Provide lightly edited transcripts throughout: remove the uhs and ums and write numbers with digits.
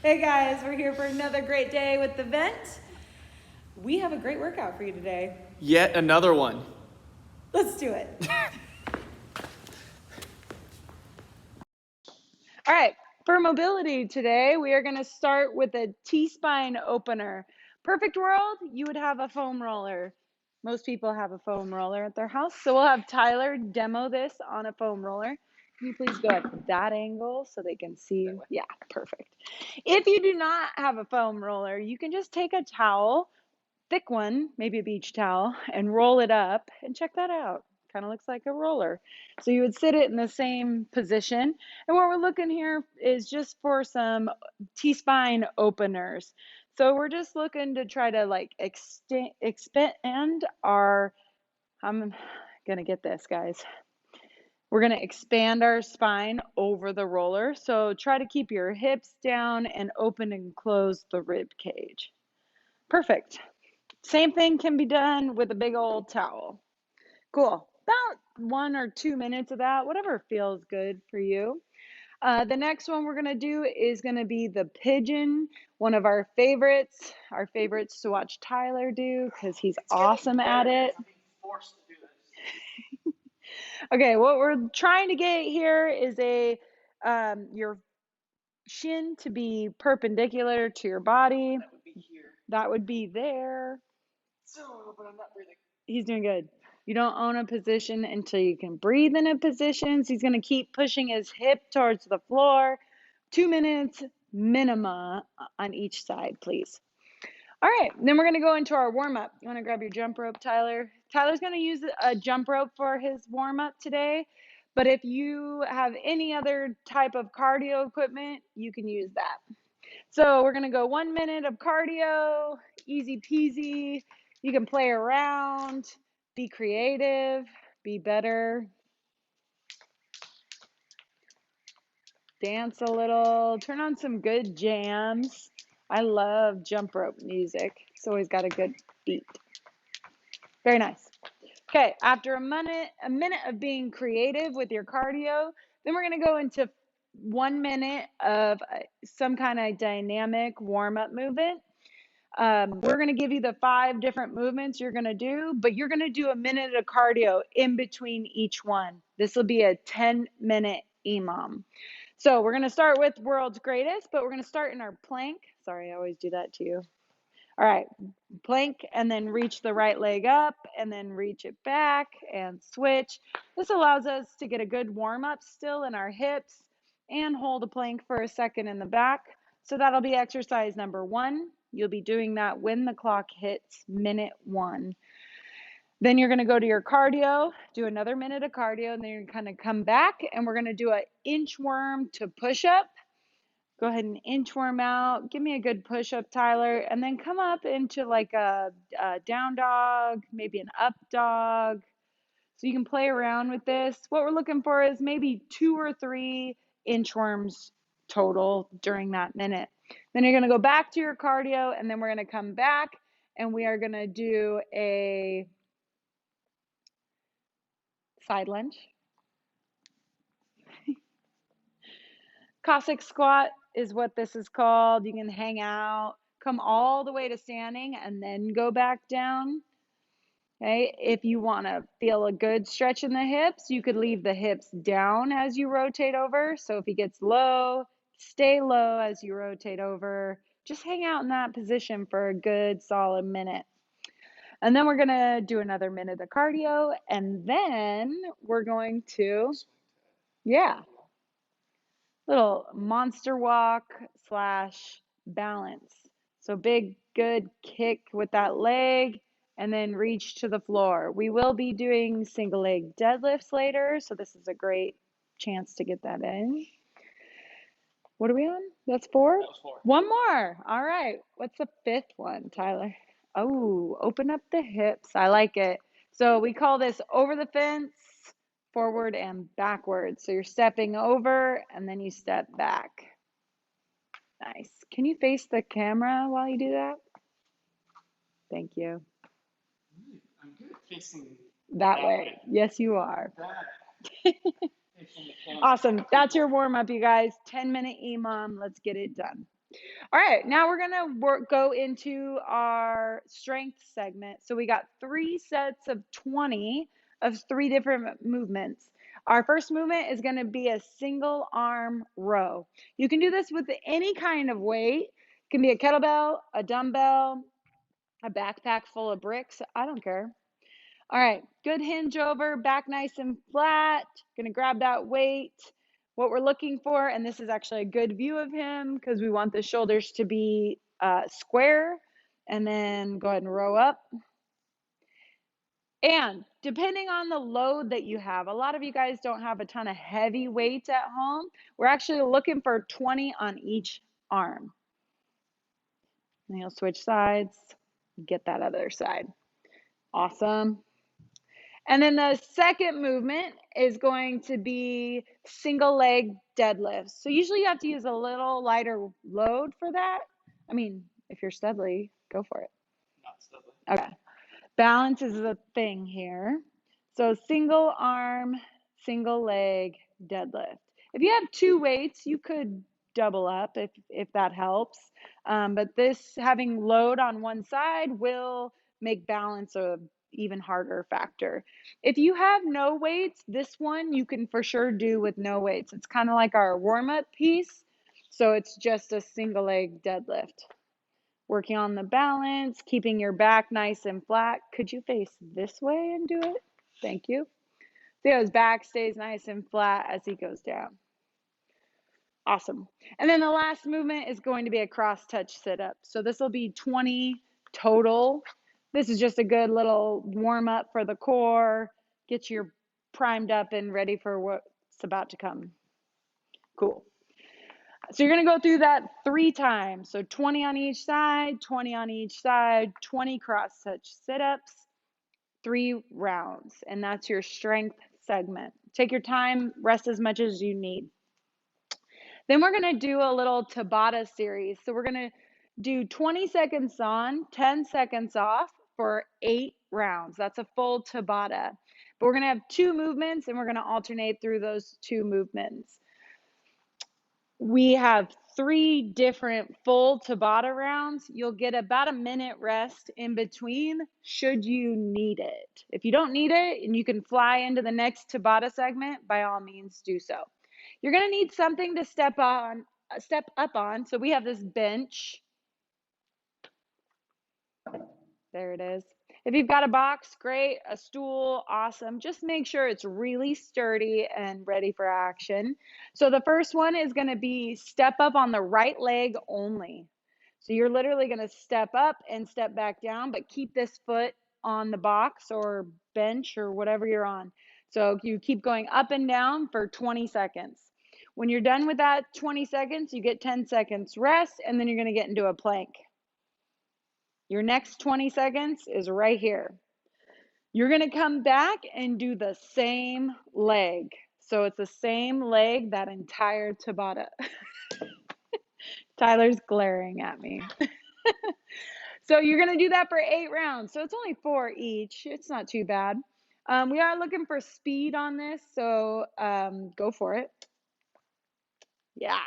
Hey guys, we're here for another great day with the vent. We have a great workout for you today. Yet another one. Let's do it. All right, for mobility today, we are going to start with a T-spine opener. Perfect world, you would have a foam roller. Most people have a foam roller at their house, so we'll have Tyler demo this on a foam roller. Can you please go at that angle so they can see you? Yeah, perfect. If you do not have a foam roller, you can just take a towel, thick one, maybe a beach towel, and roll it up, and check that out. Kind of looks like a roller. So you would sit it in the same position. And what we're looking here is just for some T-spine openers. So we're just looking to try to like expand our, I'm gonna get this, guys. We're going to expand our spine over the roller. So try to keep your hips down and open and close the rib cage. Perfect. Same thing can be done with a big old towel. Cool. About 1 or 2 minutes of that, whatever feels good for you. The next one we're going to do is going to be the Pigeon, one of our favorites to watch Tyler do because he's awesome at it. Okay, what we're trying to get here is your shin to be perpendicular to your body. That would be here. That would be there. So, but I'm not breathing. He's doing good. You don't own a position until you can breathe in a position. So he's going to keep pushing his hip towards the floor. 2 minutes minima on each side, please. All right, then we're going to go into our warm-up. You want to grab your jump rope, Tyler? Tyler's going to use a jump rope for his warm-up today. But if you have any other type of cardio equipment, you can use that. So we're going to go 1 minute of cardio, easy peasy. You can play around, be creative, be better. Dance a little, turn on some good jams. I love jump rope music. It's always got a good beat. Very nice. Okay, after a minute of being creative with your cardio, then we're going to go into 1 minute of some kind of dynamic warm-up movement. We're going to give you the 5 different movements you're going to do, but you're going to do a minute of cardio in between each one. This will be a 10-minute EMOM. So we're going to start with world's greatest, but we're going to start in our plank. Sorry, I always do that to you. All right, plank and then reach the right leg up and then reach it back and switch. This allows us to get a good warm up still in our hips and hold a plank for a second in the back. So that'll be exercise number 1. You'll be doing that when the clock hits minute 1. Then you're going to go to your cardio, do another minute of cardio, and then you're going to come back and we're going to do an inchworm to push up. Go ahead and inchworm out. Give me a good push up, Tyler. And then come up into like a down dog, maybe an up dog. So you can play around with this. What we're looking for is maybe 2 or 3 inchworms total during that minute. Then you're going to go back to your cardio and then we're going to come back and we are going to do a side lunge. Cossack squat is what this is called. You can hang out, come all the way to standing, and then go back down. Okay, if you want to feel a good stretch in the hips, you could leave the hips down as you rotate over. So if he gets low, stay low as you rotate over. Just hang out in that position for a good solid minute. And then we're going to do another minute of cardio, and then we're going to, little monster walk / balance. So big, good kick with that leg and then reach to the floor. We will be doing single leg deadlifts later, so this is a great chance to get that in. What are we on? That's 4? That was 4. 1 more. All right. What's the 5th one, Tyler? Oh, open up the hips. I like it. So we call this over the fence, forward and backwards. So you're stepping over and then you step back. Nice. Can you face the camera while you do that? Thank you. I'm good facing That way. Yes, you are. that. If Awesome. That's your warm up, you guys. 10-minute EMOM. Let's get it done. All right, now we're gonna go into our strength segment. So we got 3 sets of 20 of 3 different movements. Our first movement is gonna be a single arm row. You can do this with any kind of weight. It can be a kettlebell, a dumbbell, a backpack full of bricks. I don't care. All right, good hinge over, back nice and flat. Gonna grab that weight. What we're looking for, and this is actually a good view of him because we want the shoulders to be square, and then go ahead and row up. And depending on the load that you have, a lot of you guys don't have a ton of heavy weights at home. We're actually looking for 20 on each arm. And you'll switch sides, get that other side. Awesome. And then the second movement is going to be single leg deadlifts. So usually you have to use a little lighter load for that. I mean, if you're Studley, go for it. Not Studley. Okay. Balance is the thing here. So single arm, single leg deadlift. If you have 2 weights, you could double up if that helps. But this having load on one side will make balance a even harder factor. If you have no weights, this one you can for sure do with no weights. It's kind of like our warm-up piece. So it's just a single leg deadlift. Working on the balance, keeping your back nice and flat. Could you face this way and do it? Thank you. See how his back stays nice and flat as he goes down. Awesome. And then the last movement is going to be a cross-touch sit-up. So this will be 20 total. This is just a good little warm-up for the core. Get you primed up and ready for what's about to come. Cool. So you're going to go through that 3 times. So 20 on each side, 20 on each side, 20 cross-touch sit-ups, 3 rounds. And that's your strength segment. Take your time, rest as much as you need. Then we're going to do a little Tabata series. So we're going to do 20 seconds on, 10 seconds off for 8 rounds. That's a full Tabata. But we're going to have 2 movements and we're going to alternate through those 2 movements. We have 3 different full Tabata rounds. You'll get about a minute rest in between should you need it. If you don't need it and you can fly into the next Tabata segment, by all means do so. You're going to need something to step up on. So we have this bench. There it is. If you've got a box, great. A stool, awesome. Just make sure it's really sturdy and ready for action. So the first one is going to be step up on the right leg only. So you're literally going to step up and step back down, but keep this foot on the box or bench or whatever you're on. So you keep going up and down for 20 seconds. When you're done with that 20 seconds, you get 10 seconds rest, and then you're going to get into a plank. Your next 20 seconds is right here. You're going to come back and do the same leg. So it's the same leg that entire Tabata. Tyler's glaring at me. So you're going to do that for 8 rounds. So it's only 4 each. It's not too bad. We are looking for speed on this, so go for it. Yeah.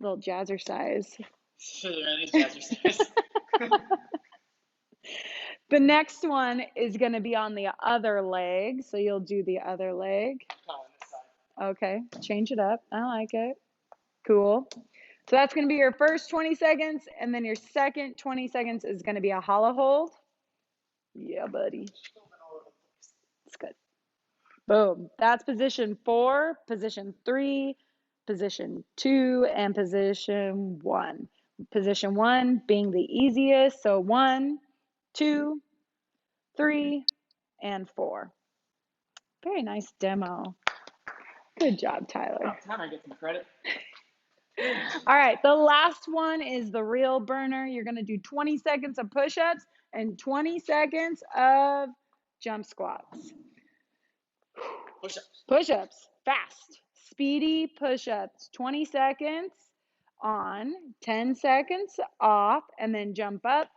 Little jazzercise. Jazzercise. The next one is going to be on the other leg. So you'll do the other leg. Okay, change it up. I like it. Cool. So that's going to be your first 20 seconds. And then your second 20 seconds is going to be a hollow hold. Yeah, buddy. It's good. Boom. That's position 4, position 3, position 2, and position 1. Position 1 being the easiest. So 1, 2, 3, and 4. Very nice demo. Good job, Tyler. About time I get some credit. All right, the last one is the real burner. You're going to do 20 seconds of push-ups and 20 seconds of jump squats. Push-ups. Push-ups, fast, speedy push-ups. 20 seconds on, 10 seconds off, and then jump up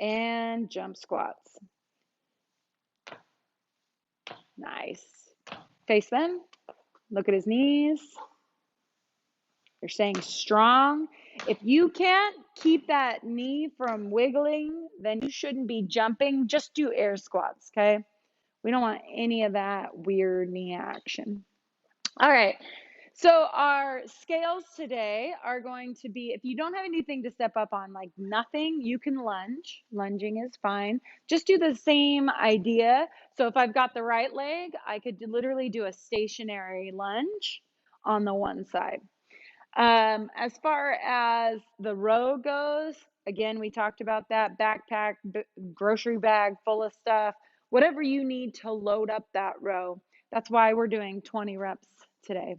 and jump squats. Nice. Face them. Look at his knees. You're staying strong. If you can't keep that knee from wiggling, then you shouldn't be jumping. Just do air squats, okay? We don't want any of that weird knee action. All right. So our scales today are going to be, if you don't have anything to step up on, like nothing, you can lunge. Lunging is fine. Just do the same idea. So if I've got the right leg, I could literally do a stationary lunge on the one side. As far as the row goes, again, we talked about that backpack, grocery bag full of stuff, whatever you need to load up that row. That's why we're doing 20 reps today.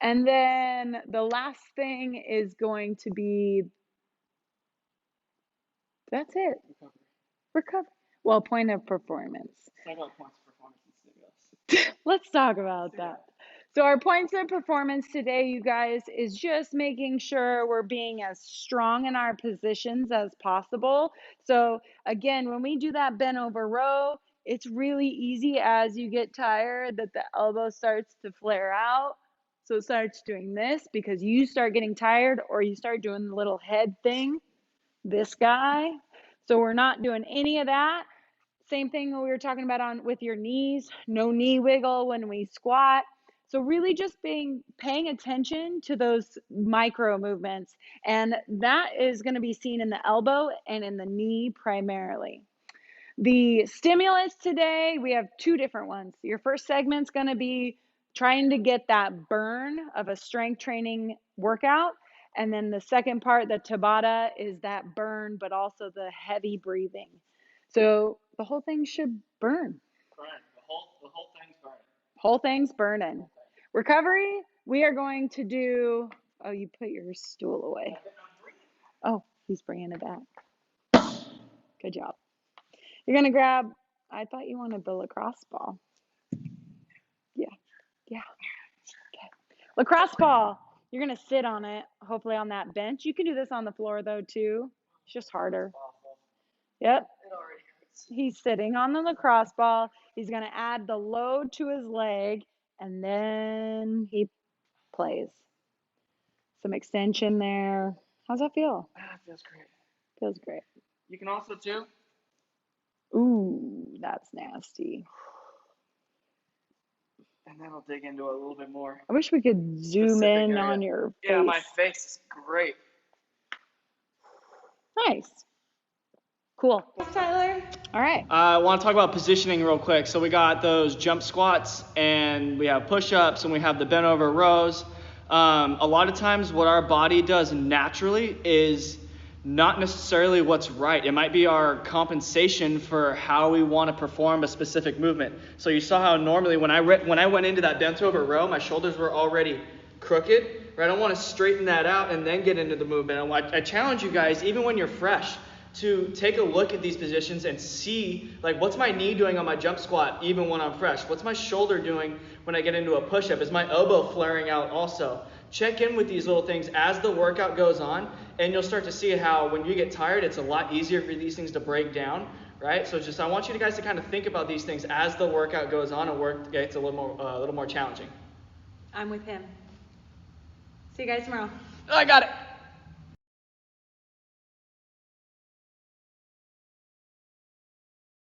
And then the last thing is going to be, that's it. Recovery. Well, point of performance. Talk about points of performance and stimulus. Let's talk about that. So our points of performance today, you guys, is just making sure we're being as strong in our positions as possible. So again, when we do that bent over row, it's really easy as you get tired that the elbow starts to flare out. So it starts doing this because you start getting tired, or you start doing the little head thing, this guy. So we're not doing any of that. Same thing we were talking about on with your knees, no knee wiggle when we squat. So really just paying attention to those micro movements, and that is going to be seen in the elbow and in the knee primarily. The stimulus today, we have two different ones. Your first segment's going to be trying to get that burn of a strength training workout. And then the second part, the Tabata, is that burn, but also the heavy breathing. So the whole thing should burn. Burn. The whole thing's burning. Whole thing's burning. Recovery, we are going to do, oh, you put your stool away. Oh, he's bringing it back. Good job. You're going to grab, I thought you wanted the lacrosse ball. Yeah. Okay. Lacrosse ball. You're going to sit on it, hopefully on that bench. You can do this on the floor, though, too. It's just harder. Yep. It already hurts. He's sitting on the lacrosse ball. He's going to add the load to his leg, and then he plays. Some extension there. How's that feel? It feels great. Feels great. You can also, too. Ooh, that's nasty. And then I'll dig into it a little bit more. I wish we could zoom in on your face. Yeah, my face is great. Nice. Cool. Tyler. All right. I want to talk about positioning real quick. So we got those jump squats, and we have push-ups, and we have the bent over rows. A lot of times what our body does naturally is not necessarily what's right. It might be our compensation for how we want to perform a specific movement. So you saw how normally when I went into that bent over row, my shoulders were already crooked. Right? I want to straighten that out and then get into the movement. I challenge you guys, even when you're fresh, to take a look at these positions and see, like, what's my knee doing on my jump squat even when I'm fresh? What's my shoulder doing when I get into a push-up? Is my elbow flaring out also? Check in with these little things as the workout goes on, and you'll start to see how when you get tired, it's a lot easier for these things to break down, right? So I want you guys to kind of think about these things as the workout goes on and work gets a little more challenging. I'm with him. See you guys tomorrow. I got it.